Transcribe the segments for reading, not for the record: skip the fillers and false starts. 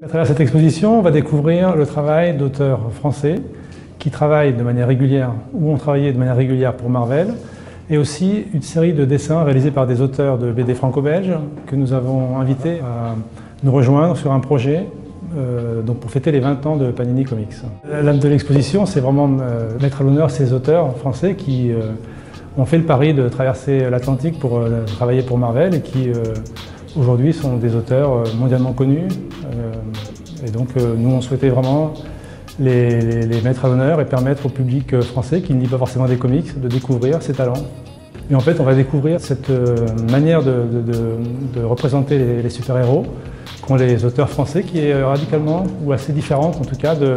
À travers cette exposition, on va découvrir le travail d'auteurs français qui travaillent de manière régulière ou ont travaillé de manière régulière pour Marvel, et aussi une série de dessins réalisés par des auteurs de BD franco-belges que nous avons invités à nous rejoindre sur un projet donc pour fêter les 20 ans de Panini Comics. L'âme de l'exposition, c'est vraiment mettre à l'honneur ces auteurs français qui ont fait le pari de traverser l'Atlantique pour travailler pour Marvel et qui aujourd'hui sont des auteurs mondialement connus. Et donc nous on souhaitait vraiment les mettre à l'honneur et permettre au public français qui ne lit pas forcément des comics de découvrir ces talents. Et en fait on va découvrir cette manière de représenter les super-héros qu'ont les auteurs français, qui est radicalement ou assez différente en tout cas de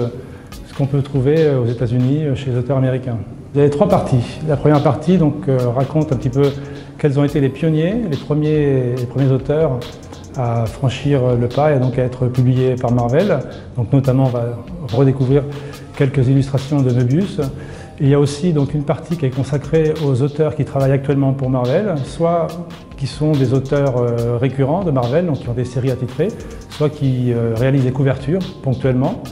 ce qu'on peut trouver aux États-Unis chez les auteurs américains. Il y a 3 parties. La première partie donc, raconte un petit peu quels ont été les pionniers, les premiers auteurs à franchir le pas et donc à être publiés par Marvel. Donc notamment on va redécouvrir quelques illustrations de Möbius. Il y a aussi donc une partie qui est consacrée aux auteurs qui travaillent actuellement pour Marvel, soit qui sont des auteurs récurrents de Marvel, donc qui ont des séries attitrées, soit qui réalisent des couvertures ponctuellement.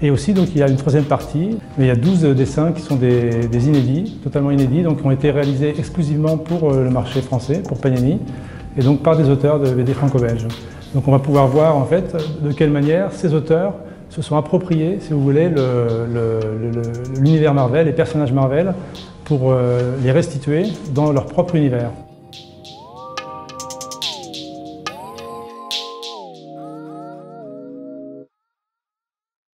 Et aussi donc il y a une 3e partie, mais il y a 12 dessins qui sont des inédits, totalement inédits, donc qui ont été réalisés exclusivement pour le marché français, pour Panini, et donc par des auteurs de BD franco-belges. Donc on va pouvoir voir en fait de quelle manière ces auteurs se sont appropriés, si vous voulez, l'univers Marvel, les personnages Marvel, pour les restituer dans leur propre univers.